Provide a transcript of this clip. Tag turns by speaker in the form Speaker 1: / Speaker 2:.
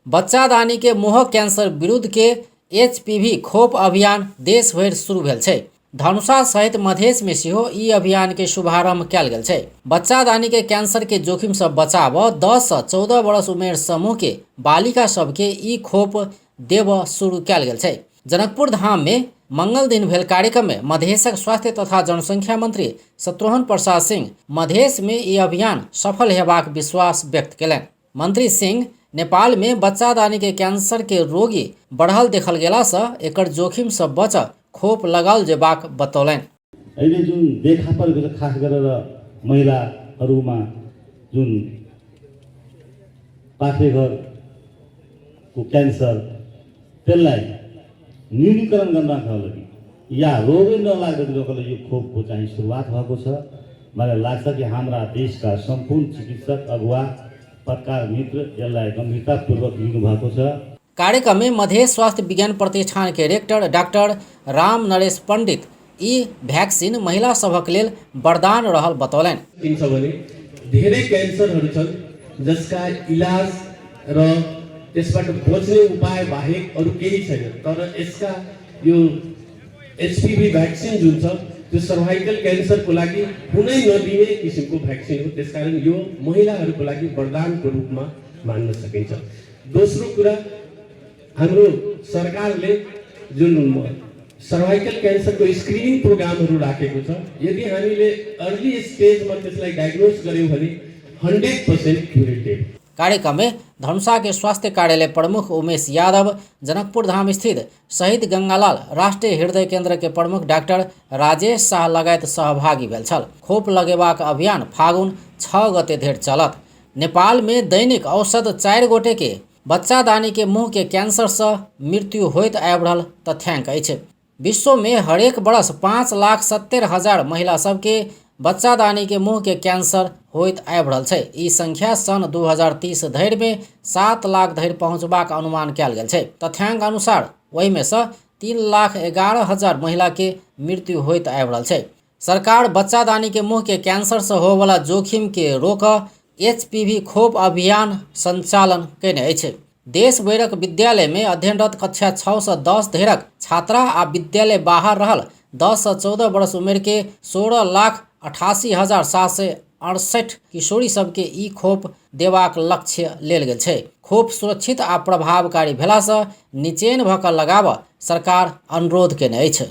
Speaker 1: बच्चादानी के मुँह कैंसर विरुद्ध के HPV खोप अभियान देश भर शुरू भेल छै। धनुषा सहित मधेश में सेहो ई अभियान के शुभारंभ कयल गेल छै। बच्चादानी के कैंसर के जोखिम से बचाव 10 से 14 वर्ष उमेर समूह के बालिका सबके ई खोप देव शुरू कयल गेल छै। जनकपुर धाम में मंगल दिन भेल कार्यक्रम में मधेशक स्वास्थ्य तथा जनसंख्या मंत्री शत्रुघ्न प्रसाद सिंह मधेश में ई अभियान सफल हेबाक विश्वास व्यक्त कयलनि। मंत्री सिंह नेपाल में बच्चादानी के कैंसर के रोगी बढ़ल देखल गेला से एकर जोखिम से बच खोप लगाल जेबाक बतौलनि।
Speaker 2: अहिले जुन देखापर खास गरेर महिलाहरूमा जुन पाठेघरको क्यान्सर त्यसलाई न्यूनीकरण गर्नका लागि या रोगै नलाग्दाको लागि यो खोपको चाहिँ सुरुवात भएको छ। मलाई लाग्छ कि हाम्रा देशका सम्पूर्ण चिकित्सक अगुवा पत्रकार मित्र यसलाई गम्भीरतापूर्वक लिनुभएको छ।
Speaker 1: कार्यक्रम में मधेश स्वास्थ्य विज्ञान प्रतिष्ठान के रेक्टर डॉक्टर राम नरेश पंडित ई भ्याक्सिन महिला सबक लेल वरदान रहल बतौलनि।
Speaker 3: धेरै क्यान्सरहरू छन् जसका इलाज र त्यसबाट बच्ने उपाय बाहेक अरू केही छैन, तर यसका यो HPV भ्याक्सिन जुन छ त्यो सर्भाइकल क्यान्सरको लागि कुनै नदिने किसिमको भ्याक्सिन हो। त्यसकारण यो महिलाहरूको लागि वरदानको रूपमा मान्न सकिन्छ। दोस्रो कुरा, हाम्रो सरकारले जुन सर्भाइकल क्यान्सरको स्क्रिनिङ प्रोग्रामहरू राखेको छ, यदि हामीले अर्ली स्टेजमा त्यसलाई डायग्नोज गर्यौँ भने 100% क्युरेटिभ।
Speaker 1: कार्यक्रम में धनुषा के स्वास्थ्य कार्यालय प्रमुख उमेश यादव, जनकपुर धाम स्थित शहीद गंगालाल राष्ट्रीय हृदय केंद्र के प्रमुख डॉक्टर राजेश शाह लगायत सहभागी भेल छल। खोप लगेबाक अभियान फागुन 6 गते धरि चलत। नेपाल में दैनिक औसत 4 गोटे के बच्चादानी के मुँह के कैंसर से मृत्यु होइत आबि रहल तथ्यांक अछि। विश्व में हरेक बरस 5,70,000 महिला सबके बच्चादानी के मुँह के कैंसर होइत आबि रहल छै। ई संख्या सन 2030 धरि में 7 लाख धरि पहुँचबाक अनुमान कयल गेल छै। तथ्यांक अनुसार वही में से 3,11,000 महिला के मृत्यु होइत आबि रहल छै। सरकार बच्चादानी के मुँह के कैंसर से होय वाला जोखिम के रोक HPV खोप अभियान संचालन कयने अछि। देश भरक विद्यालय में अध्ययनरत कक्षा 6 से 10 धरिक छात्रा आ विद्यालय बाहर रहल 10 से 14 वर्ष उमेर के 16,88,768 किशोरी सबके ई खोप देबाक लक्ष्य लेल गेल छै। खोप सुरक्षित आ प्रभावकारी भेला से निचेन भऽ कऽ लगाबऽ सरकार अनुरोध केने अछि।